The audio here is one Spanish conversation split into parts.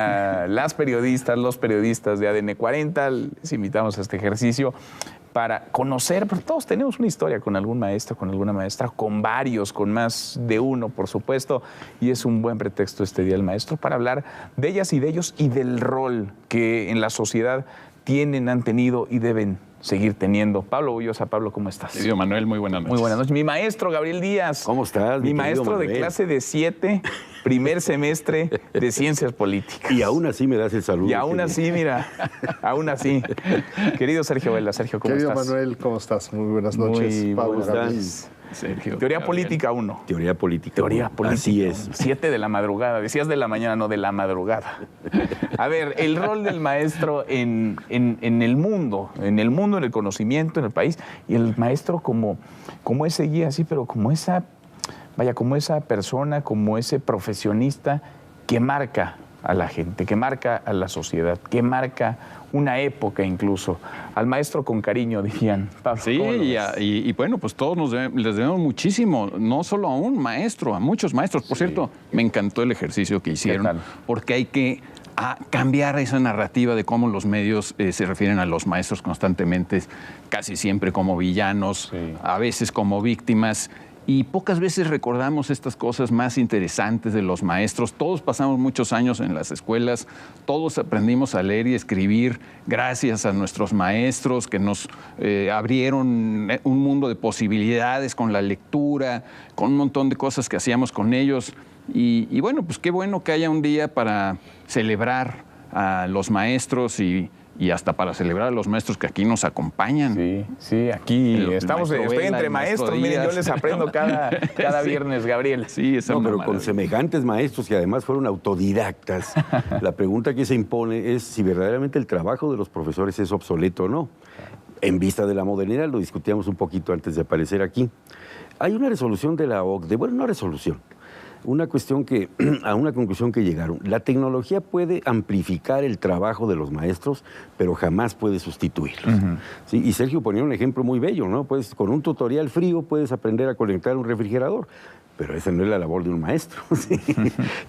A las periodistas, los periodistas de ADN 40, les invitamos a este ejercicio para conocer, porque todos tenemos una historia con algún maestro, con alguna maestra, con varios, con más de uno, por supuesto, y es un buen pretexto este Día del Maestro para hablar de ellas y de ellos y del rol que en la sociedad tienen, han tenido y deben seguir teniendo. Pablo Bullosa, Pablo, ¿cómo estás? Querido Manuel, muy buenas noches. Muy buenas noches. Mi maestro, Gabriel Díaz. ¿Cómo estás? Mi maestro de clase de 7, primer semestre de Ciencias Políticas. Y aún así me das el saludo. Y aún así, mira, aún así. Querido Sergio Vela, Sergio, ¿cómo estás? Querido Manuel, ¿cómo estás? Muy buenas noches. Muy Pablo, buenas Gabriel. noches. Sergio, Teoría Gabriel. Política 1. Teoría política. Teoría política. Así es. 7 de la madrugada. Decías de la mañana, no de la madrugada. A ver, el rol del maestro en el mundo, en el conocimiento, en el país, y el maestro como ese guía, sí, pero como esa persona, como ese profesionista que marca a la gente, que marca a la sociedad, que marca una época incluso. Al maestro con cariño, dirían. Pablo, Sí, y bueno, pues todos les debemos muchísimo, no solo a un maestro, a muchos maestros. Por cierto, me encantó el ejercicio que hicieron, porque hay que cambiar esa narrativa de cómo los medios se refieren a los maestros constantemente, casi siempre como villanos, a veces como víctimas. Y pocas veces recordamos estas cosas más interesantes de los maestros. Todos pasamos muchos años en las escuelas, todos aprendimos a leer y escribir gracias a nuestros maestros que nos abrieron un mundo de posibilidades con la lectura, con un montón de cosas que hacíamos con ellos. Y bueno, pues qué bueno que haya un día para celebrar a los maestros y hasta para celebrar a los maestros que aquí nos acompañan. Sí, aquí estamos, estoy entre maestros, miren, yo les aprendo cada viernes, Gabriel. Sí, pero con semejantes maestros que además fueron autodidactas, la pregunta que se impone es si verdaderamente el trabajo de los profesores es obsoleto o no. En vista de la modernidad, lo discutíamos un poquito antes de aparecer aquí. Hay una resolución de la OCDE, bueno, no resolución, una cuestión a una conclusión que llegaron. La tecnología puede amplificar el trabajo de los maestros, pero jamás puede sustituirlos. ¿Sí? Y Sergio ponía un ejemplo muy bello, ¿no? Pues con un tutorial frío puedes aprender a conectar un refrigerador, pero esa no es la labor de un maestro. ¿Sí?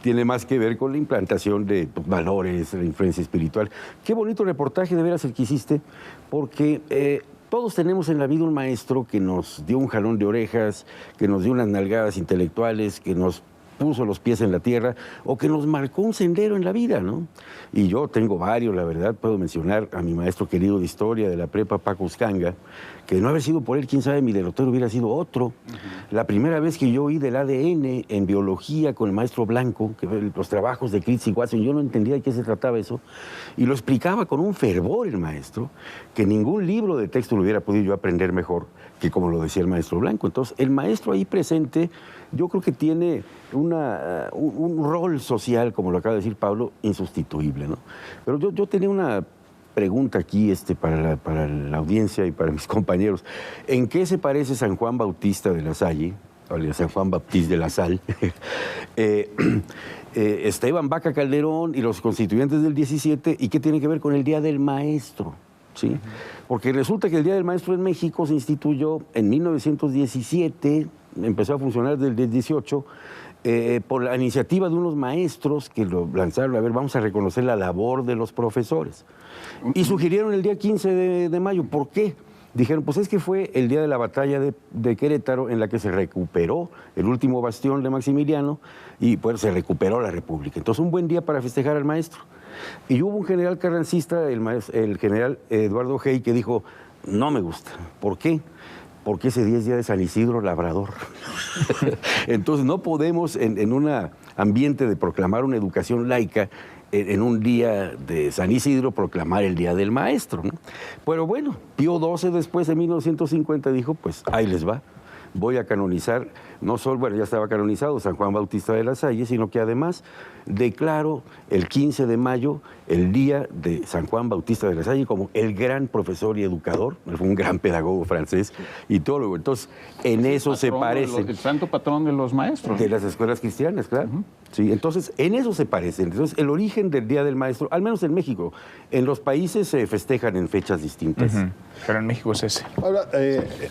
Tiene más que ver con la implantación de valores, la influencia espiritual. Qué bonito reportaje de veras el que hiciste, porque todos tenemos en la vida un maestro que nos dio un jalón de orejas, que nos dio unas nalgadas intelectuales, que nos puso los pies en la tierra o que nos marcó un sendero en la vida, ¿no? Y yo tengo varios, la verdad, puedo mencionar a mi maestro querido de historia de la prepa, Paco Uscanga, que de no haber sido por él, quién sabe, mi derrotero hubiera sido otro. La primera vez que yo oí del ADN en biología con el maestro Blanco, que los trabajos de Critz y Watson, yo no entendía de qué se trataba eso, y lo explicaba con un fervor el maestro, que ningún libro de texto lo hubiera podido yo aprender mejor que como lo decía el maestro Blanco. Entonces, el maestro ahí presente, yo creo que tiene un rol social, como lo acaba de decir Pablo, insustituible, ¿no? Pero yo tenía una pregunta aquí para la audiencia y para mis compañeros. ¿En qué se parece San Juan Bautista de la Salle, o San Juan Baptiste de la Salle, Esteban Vaca Calderón y los constituyentes del 17, y qué tiene que ver con el Día del Maestro? ¿Sí? Porque resulta que el Día del Maestro en México se instituyó en 1917, empezó a funcionar desde el 18, por la iniciativa de unos maestros que lo lanzaron, a ver, vamos a reconocer la labor de los profesores. Y sugirieron el día 15 de mayo. ¿Por qué? Dijeron, pues es que fue el día de la batalla de Querétaro en la que se recuperó el último bastión de Maximiliano y pues se recuperó la República. Entonces, un buen día para festejar al maestro. Y hubo un general carrancista, el general Eduardo Hey, que dijo, no me gusta. ¿Por qué? Porque ese día es día de San Isidro Labrador. Entonces no podemos en un ambiente de proclamar una educación laica, en un día de San Isidro, proclamar el Día del Maestro, ¿no? Pero bueno, Pío XII después, en 1950, dijo, pues ahí les va. Voy a canonizar, no solo, bueno, ya estaba canonizado San Juan Bautista de la Salle, sino que además declaro el 15 de mayo el día de San Juan Bautista de la Salle como el gran profesor y educador, fue un gran pedagogo francés y teólogo. Entonces, en eso se parecen. El santo patrón de los maestros. De las escuelas cristianas, claro. Sí, entonces, en eso se parecen. Entonces, el origen del Día del Maestro, al menos en México, en los países se festejan en fechas distintas. Pero en México es ese. Ahora,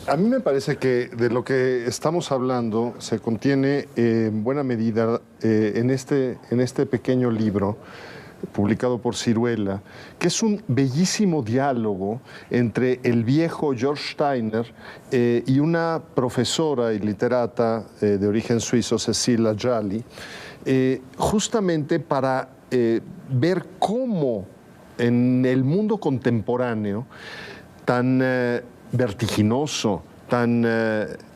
a mí me parece que de lo que estamos hablando se contiene en buena medida en este pequeño libro publicado por Ciruela, que es un bellísimo diálogo entre el viejo George Steiner y una profesora y literata de origen suizo, Cecilia Jolly, justamente para ver cómo en el mundo contemporáneo, tan vertiginoso, tan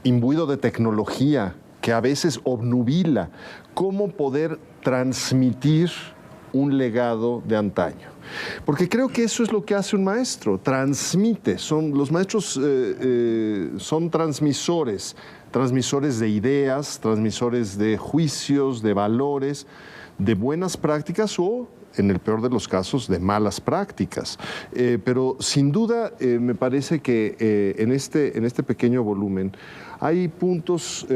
imbuido de tecnología, que a veces obnubila, cómo poder transmitir un legado de antaño. Porque creo que eso es lo que hace un maestro, transmite. Los maestros son transmisores de ideas, transmisores de juicios, de valores, de buenas prácticas o, en el peor de los casos, de malas prácticas. Pero sin duda me parece que en este pequeño volumen hay puntos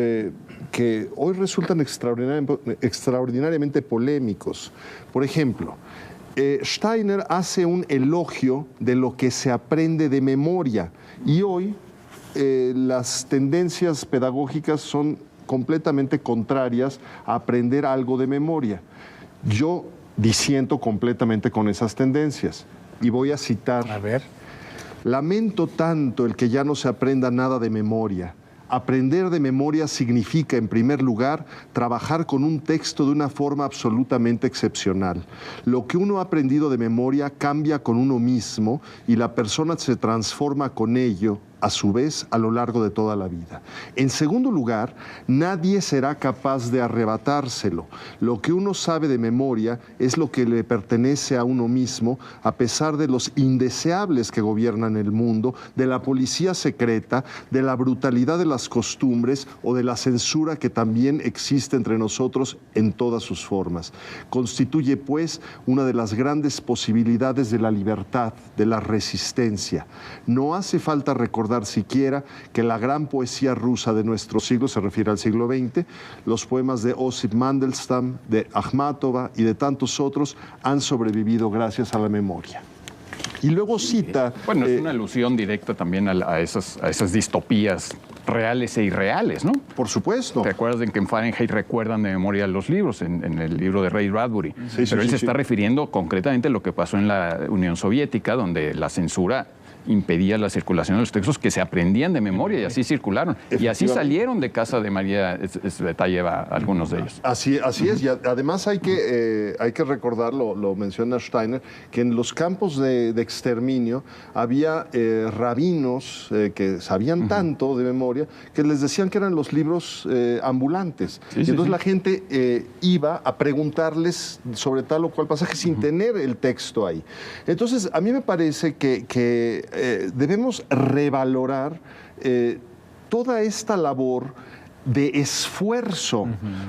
que hoy resultan extraordinariamente polémicos. Por ejemplo, Steiner hace un elogio de lo que se aprende de memoria y hoy las tendencias pedagógicas son completamente contrarias a aprender algo de memoria. Yo disiento completamente con esas tendencias y voy a citar. A ver. Lamento tanto el que ya no se aprenda nada de memoria. Aprender de memoria significa, en primer lugar, trabajar con un texto de una forma absolutamente excepcional. Lo que uno ha aprendido de memoria cambia con uno mismo y la persona se transforma con ello, a su vez, a lo largo de toda la vida. En segundo lugar, nadie será capaz de arrebatárselo. Lo que uno sabe de memoria es lo que le pertenece a uno mismo, a pesar de los indeseables que gobiernan el mundo, de la policía secreta, de la brutalidad de las costumbres o de la censura que también existe entre nosotros en todas sus formas. Constituye, pues, una de las grandes posibilidades de la libertad, de la resistencia. No hace falta recordar siquiera que la gran poesía rusa de nuestro siglo, se refiere al siglo XX, los poemas de Osip Mandelstam, de Akhmatova y de tantos otros han sobrevivido gracias a la memoria. Y luego cita... Bueno, es una alusión directa también a esas distopías reales e irreales, ¿no? Por supuesto. ¿Te acuerdas de que en Fahrenheit recuerdan de memoria los libros, en el libro de Ray Bradbury? Sí, pero él se está refiriendo concretamente a lo que pasó en la Unión Soviética, donde la censura impedía la circulación de los textos que se aprendían de memoria y así circularon. Y así salieron de casa de María Tsvetaeva algunos de ellos. Así es, y además hay que recordar, lo menciona Steiner, que en los campos de exterminio había rabinos que sabían tanto de memoria que les decían que eran los libros ambulantes. Y entonces la gente iba a preguntarles sobre tal o cual pasaje sin tener el texto ahí. Entonces, a mí me parece que debemos revalorar toda esta labor de esfuerzo,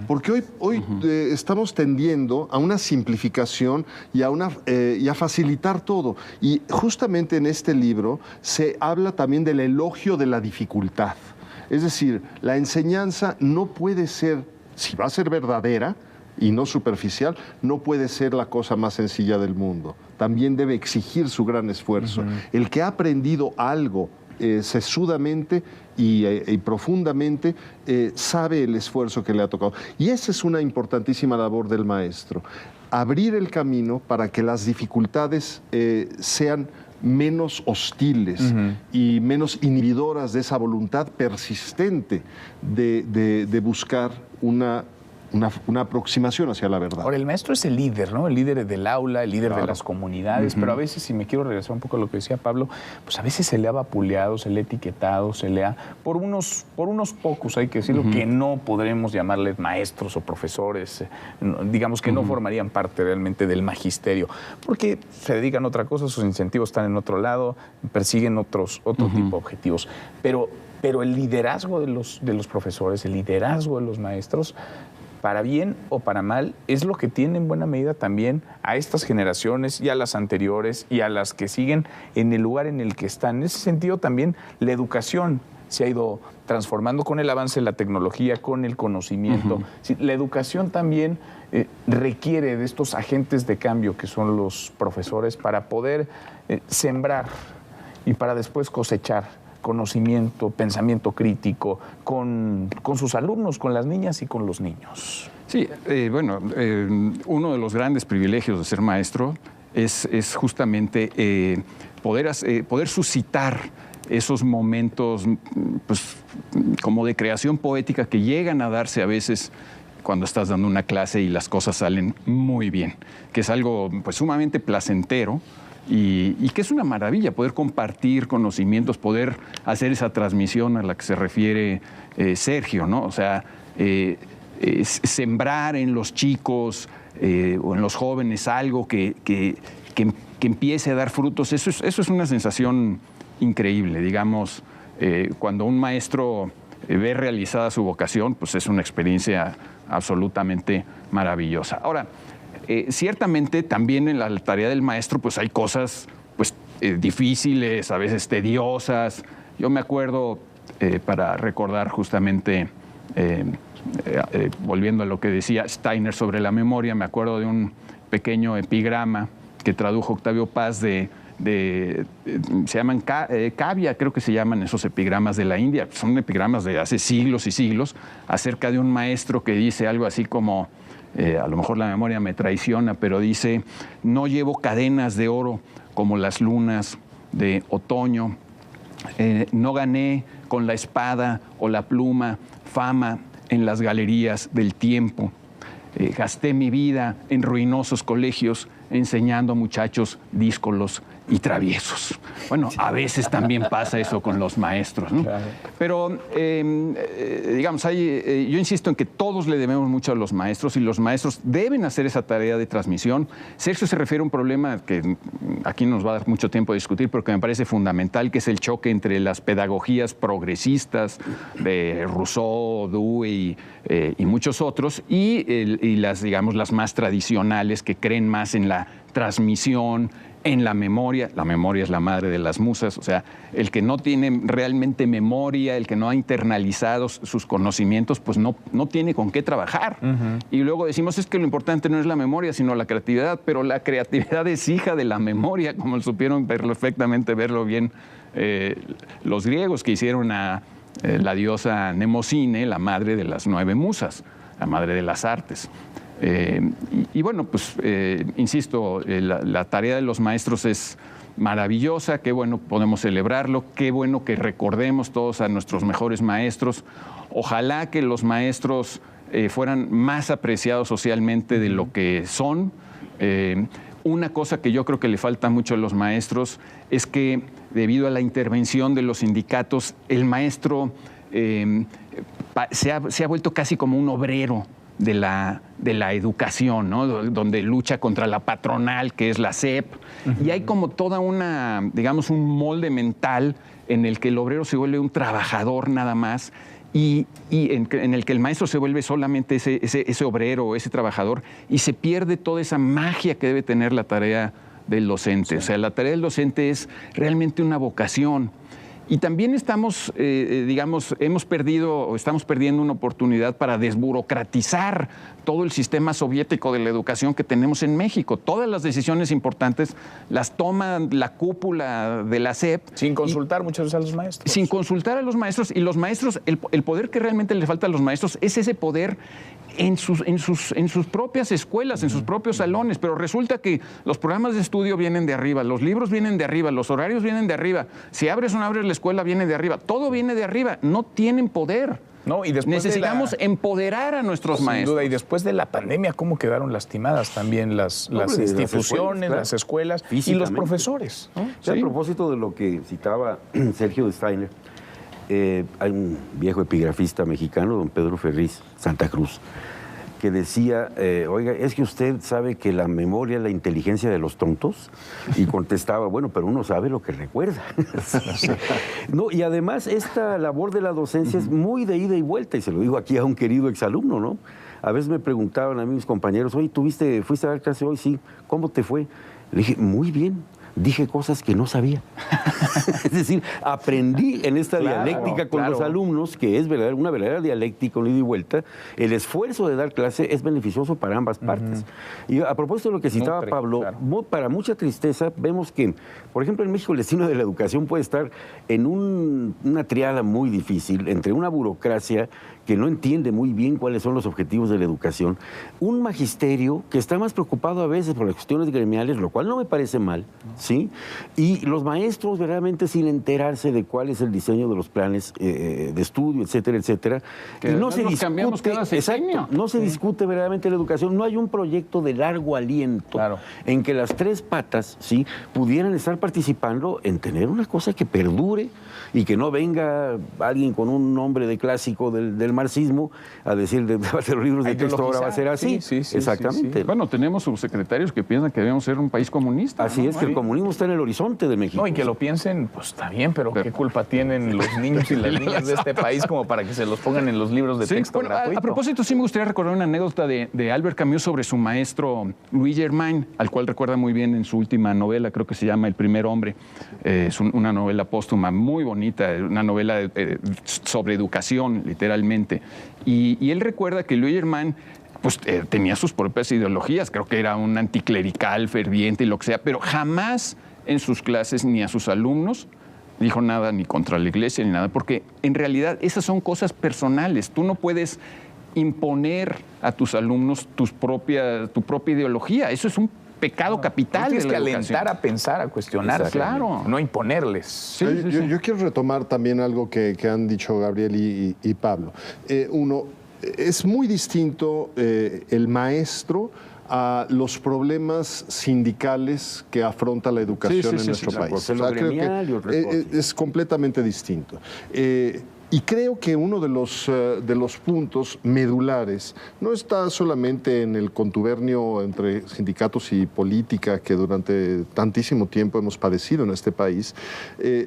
porque hoy estamos tendiendo a una simplificación y a facilitar todo. Y justamente en este libro se habla también del elogio de la dificultad. Es decir, la enseñanza no puede ser, si va a ser verdadera y no superficial, no puede ser la cosa más sencilla del mundo. También debe exigir su gran esfuerzo. El que ha aprendido algo sesudamente y profundamente sabe el esfuerzo que le ha tocado. Y esa es una importantísima labor del maestro. Abrir el camino para que las dificultades sean menos hostiles y menos inhibidoras de esa voluntad persistente de buscar una aproximación hacia la verdad. Ahora, el maestro es el líder, ¿no? El líder del aula, el líder de las comunidades, pero a veces, si me quiero regresar un poco a lo que decía Pablo, pues a veces se le ha vapuleado, se le ha etiquetado, se le ha... Por unos pocos, hay que decirlo, que no podremos llamarles maestros o profesores, digamos que no formarían parte realmente del magisterio, porque se dedican a otra cosa, sus incentivos están en otro lado, persiguen otro tipo de objetivos. Pero el liderazgo de los profesores, el liderazgo de los maestros, para bien o para mal, es lo que tiene en buena medida también a estas generaciones y a las anteriores y a las que siguen en el lugar en el que están. En ese sentido también la educación se ha ido transformando con el avance de la tecnología, con el conocimiento. Sí, la educación también requiere de estos agentes de cambio que son los profesores para poder sembrar y para después cosechar conocimiento, pensamiento crítico con sus alumnos, con las niñas y con los niños? Sí, uno de los grandes privilegios de ser maestro es justamente poder suscitar esos momentos, pues, como de creación poética que llegan a darse a veces cuando estás dando una clase y las cosas salen muy bien, que es algo pues sumamente placentero y que es una maravilla poder compartir conocimientos, poder hacer esa transmisión a la que se refiere Sergio, ¿no? O sea, sembrar en los chicos o en los jóvenes algo que empiece a dar frutos, eso es una sensación increíble. Digamos, cuando un maestro ve realizada su vocación, pues es una experiencia absolutamente maravillosa. Ahora, ciertamente también en la tarea del maestro pues hay cosas pues, difíciles, a veces tediosas. Yo me acuerdo, para recordar justamente, volviendo a lo que decía Steiner sobre la memoria, me acuerdo de un pequeño epigrama que tradujo Octavio Paz se llaman cavia, creo que se llaman esos epigramas de la India, son epigramas de hace siglos y siglos, acerca de un maestro que dice algo así como, a lo mejor la memoria me traiciona, pero dice: no llevo cadenas de oro como las lunas de otoño, no gané con la espada o la pluma fama en las galerías del tiempo, gasté mi vida en ruinosos colegios enseñando a muchachos díscolos y traviesos. Bueno, a veces también pasa eso con los maestros, ¿no? Claro. Pero, digamos, yo insisto en que todos le debemos mucho a los maestros y los maestros deben hacer esa tarea de transmisión. Sergio se refiere a un problema que aquí nos va a dar mucho tiempo a discutir, pero que me parece fundamental, que es el choque entre las pedagogías progresistas de Rousseau, Dewey y muchos otros, y las, digamos, las más tradicionales que creen más en la transmisión, en la memoria es la madre de las musas, o sea, el que no tiene realmente memoria, el que no ha internalizado sus conocimientos, pues no tiene con qué trabajar. Y luego decimos, es que lo importante no es la memoria, sino la creatividad, pero la creatividad es hija de la memoria, como supieron perfectamente verlo bien los griegos, que hicieron a la diosa Mnemosine, la madre de las 9 musas, la madre de las artes. Y bueno, pues insisto, la tarea de los maestros es maravillosa, qué bueno podemos celebrarlo, qué bueno que recordemos todos a nuestros mejores maestros. Ojalá que los maestros fueran más apreciados socialmente de lo que son. Una cosa que yo creo que le falta mucho a los maestros es que, debido a la intervención de los sindicatos, el maestro se ha vuelto casi como un obrero de la educación, ¿no? Donde lucha contra la patronal, que es la SEP, y hay como toda digamos, un molde mental en el que el obrero se vuelve un trabajador nada más, y en el que el maestro se vuelve solamente ese obrero, ese trabajador, y se pierde toda esa magia que debe tener la tarea del docente. Sí. O sea, la tarea del docente es realmente una vocación. Y también estamos perdiendo una oportunidad para desburocratizar todo el sistema soviético de la educación que tenemos en México. Todas las decisiones importantes las toma la cúpula de la SEP. Sin consultar muchas veces a los maestros. Sin consultar a los maestros. Y los maestros, el poder que realmente le falta a los maestros es ese poder en sus propias escuelas, en sus propios salones, pero resulta que los programas de estudio vienen de arriba, los libros vienen de arriba, los horarios vienen de arriba, si abres o no abres la escuela viene de arriba, todo viene de arriba, no tienen poder. No, y después necesitamos empoderar a nuestros maestros. Sin duda, y después de la pandemia, cómo quedaron lastimadas también las instituciones, las escuelas y los profesores, ¿no? Sí. A propósito de lo que citaba Sergio de Steiner, hay un viejo epigrafista mexicano, don Pedro Ferriz Santa Cruz, que decía, oiga, ¿es que usted sabe que la memoria es la inteligencia de los tontos? Y contestaba, bueno, pero uno sabe lo que recuerda. No, y además esta labor de la docencia es muy de ida y vuelta, y se lo digo aquí a un querido exalumno, ¿no? A veces me preguntaban a mí mis compañeros, oye, fuiste a dar clase hoy? Sí, ¿cómo te fue? Le dije, muy bien. dije cosas que no sabía. Es decir, aprendí en esta dialéctica con los alumnos, que es una verdadera dialéctica, un ida y vuelta. El esfuerzo de dar clase es beneficioso para ambas partes. Y a propósito de lo que citaba Pablo, para mucha tristeza vemos que, por ejemplo, en México el destino de la educación puede estar en una triada muy difícil entre una burocracia que no entiende muy bien cuáles son los objetivos de la educación, un magisterio que está más preocupado a veces por las cuestiones gremiales, lo cual no me parece mal, ¿sí? Y los maestros verdaderamente sin enterarse de cuál es el diseño de los planes de estudio, etcétera, etcétera. Que y no se discute, no se discute verdaderamente la educación. No hay un proyecto de largo aliento en que las tres patas, ¿sí?, pudieran estar participando en tener una cosa que perdure y que no venga alguien con un nombre de clásico del marxismo a decir de los libros de texto ahora va a ser así. Exactamente. Bueno, tenemos subsecretarios que piensan que debemos ser un país comunista. Así es, que el comunismo está en el horizonte de México. No, y que lo piensen, pues está bien, pero ¿qué culpa tienen los niños y las niñas de este país como para que se los pongan en los libros de texto gratuito? A propósito, sí me gustaría recordar una anécdota de Albert Camus sobre su maestro Louis Germain, al cual recuerda muy bien en su última novela, creo que se llama El primer hombre. Es una novela póstuma muy bonita, una novela sobre educación, literalmente. Y él recuerda que Louis Germain pues, tenía sus propias ideologías, creo que era un anticlerical ferviente y lo que sea, pero jamás en sus clases ni a sus alumnos dijo nada ni contra la iglesia ni nada, porque en realidad esas son cosas personales. Tú no puedes imponer a tus alumnos tu propia ideología. Eso es un pecado capital. Tienes que alentar a pensar, a cuestionar, claro, no imponerles. Yo quiero retomar también algo que han dicho Gabriel y Pablo. Uno, es muy distinto el maestro a los problemas sindicales que afronta la educación en nuestro país. O sea, creo que es completamente distinto. Y creo que uno de los puntos medulares no está solamente en el contubernio entre sindicatos y política que durante tantísimo tiempo hemos padecido en este país,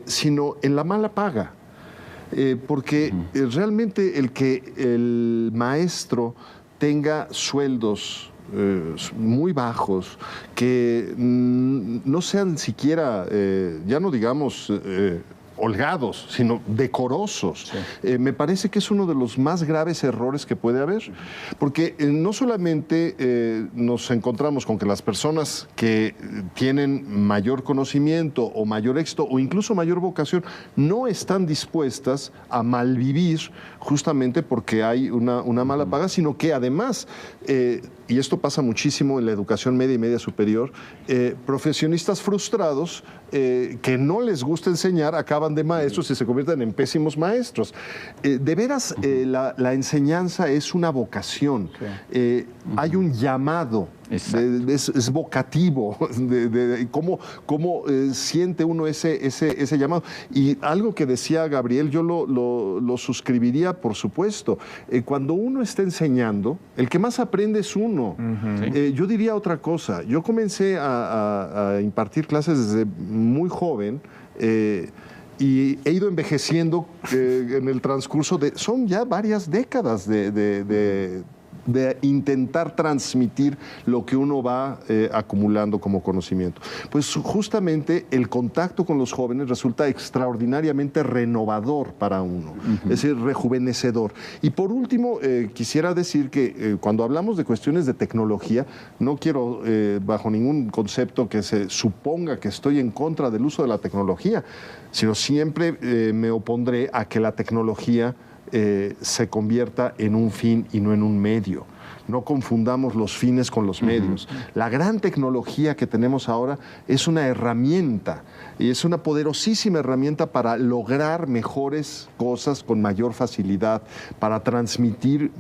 sino en la mala paga. Porque realmente el que el maestro tenga sueldos muy bajos, que no sean siquiera, ya no digamos holgados, sino decorosos. Me parece que es uno de los más graves errores que puede haber, porque no solamente nos encontramos con que las personas que tienen mayor conocimiento o mayor éxito o incluso mayor vocación no están dispuestas a malvivir justamente porque hay una mala paga, sino que además, y esto pasa muchísimo en la educación media y media superior, profesionistas frustrados que no les gusta enseñar acaban de maestros y se convierten en pésimos maestros. De veras, la enseñanza es una vocación. Hay un llamado. Es vocativo, cómo siente uno ese llamado. Y algo que decía Gabriel, yo lo suscribiría, por supuesto. Cuando uno está enseñando, el que más aprende es uno. Yo diría otra cosa. Yo comencé a impartir clases desde muy joven, y he ido envejeciendo en el transcurso son ya varias décadas de intentar transmitir lo que uno va acumulando como conocimiento. Pues justamente el contacto con los jóvenes resulta extraordinariamente renovador para uno, es decir, rejuvenecedor. Y por último, quisiera decir que cuando hablamos de cuestiones de tecnología, no quiero bajo ningún concepto que se suponga que estoy en contra del uso de la tecnología, sino siempre me opondré a que la tecnología se convierta en un fin y no en un medio. No confundamos los fines con los medios. La gran tecnología que tenemos ahora es una herramienta, y es una poderosísima herramienta para lograr mejores cosas con mayor facilidad, para transmitir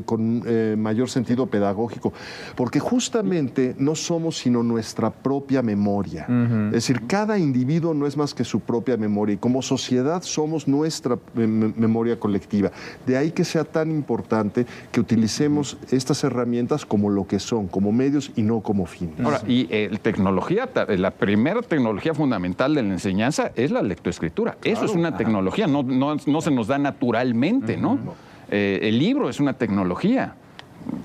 con mayor sentido pedagógico, porque justamente no somos sino nuestra propia memoria. Es decir, cada individuo no es más que su propia memoria, y como sociedad somos nuestra memoria colectiva. De ahí que sea tan importante que utilicemos estas herramientas como lo que son, como medios y no como fines. Ahora, y la primera tecnología fundamental de la enseñanza es la lectoescritura. Eso es una tecnología, no se nos da naturalmente, ¿no? El libro es una tecnología.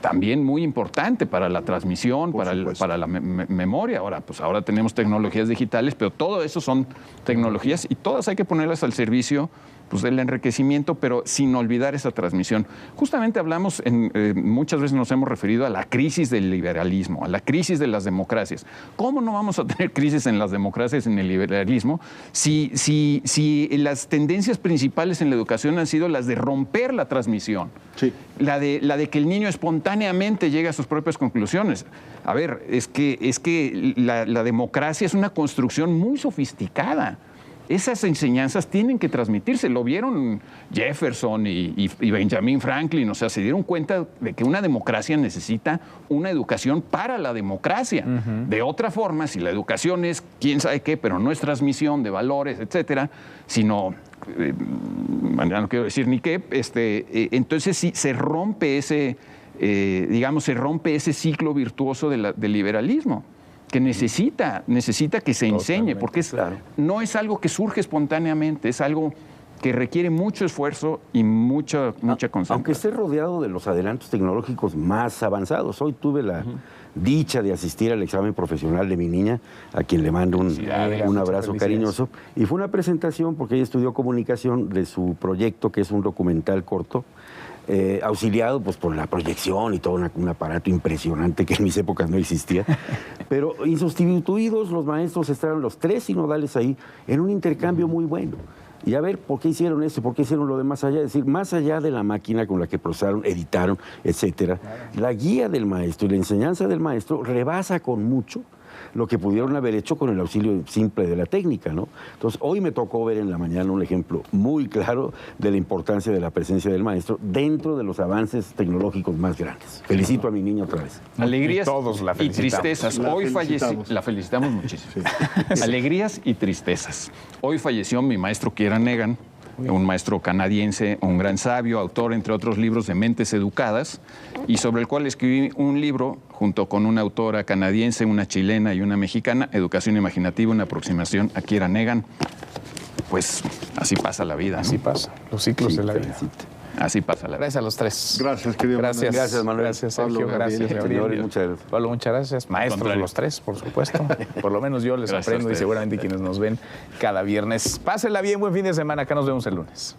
también muy importante para la transmisión, para la memoria. Ahora tenemos tecnologías digitales, pero todo eso son tecnologías y todas hay que ponerlas al servicio pues, del enriquecimiento, pero sin olvidar esa transmisión. Justamente hablamos, muchas veces nos hemos referido a la crisis del liberalismo, a la crisis de las democracias. ¿Cómo no vamos a tener crisis en las democracias, en el liberalismo, si las tendencias principales en la educación han sido las de romper la transmisión? Sí. La de que el niño espontáneamente llegue a sus propias conclusiones. A ver, es que la democracia es una construcción muy sofisticada. Esas enseñanzas tienen que transmitirse. Lo vieron Jefferson y Benjamin Franklin. O sea, se dieron cuenta de que una democracia necesita una educación para la democracia. De otra forma, si la educación es quién sabe qué, pero no es transmisión de valores, etcétera, sino, ya no quiero decir ni qué, entonces sí se rompe ese ciclo virtuoso del liberalismo, que necesita que se enseñe, porque no es algo que surge espontáneamente, es algo que requiere mucho esfuerzo y mucha concentración. Aunque esté rodeado de los adelantos tecnológicos más avanzados. Hoy tuve la dicha de asistir al examen profesional de mi niña, a quien le mando un abrazo cariñoso. Y fue una presentación, porque ella estudió comunicación, de su proyecto, que es un documental corto, auxiliado pues, por la proyección y todo un aparato impresionante que en mis épocas no existía. Pero insustituidos, los maestros estaban los tres sinodales ahí en un intercambio muy bueno. Y a ver, ¿por qué hicieron eso? ¿Por qué hicieron lo de más allá? Es decir, más allá de la máquina con la que procesaron, editaron, etcétera, la guía del maestro y la enseñanza del maestro rebasa con mucho lo que pudieron haber hecho con el auxilio simple de la técnica, ¿no? Entonces, hoy me tocó ver en la mañana un ejemplo muy claro de la importancia de la presencia del maestro dentro de los avances tecnológicos más grandes. Felicito a mi niña otra vez. Alegrías todos la y tristezas. Hoy falleció, la felicitamos muchísimo. Sí. Alegrías y tristezas. Hoy falleció mi maestro Kieran Egan, un maestro canadiense, un gran sabio, autor, entre otros libros, de Mentes Educadas, y sobre el cual escribí un libro junto con una autora canadiense, una chilena y una mexicana, Educación Imaginativa, una aproximación a Kieran Egan. Pues así pasa la vida, ¿no? Así pasa, los ciclos de la vida. Así pasa la vida. Gracias a los tres. Gracias, querido Gracias, Manuel. Gracias, Manuel. Gracias, Sergio. Pablo, Gracias, Gabriel. Muchas gracias. Pablo, muchas gracias. Maestros los tres, por supuesto. Por lo menos yo les Gracias aprendo y seguramente quienes nos ven cada viernes. Pásenla bien, buen fin de semana. Acá nos vemos el lunes.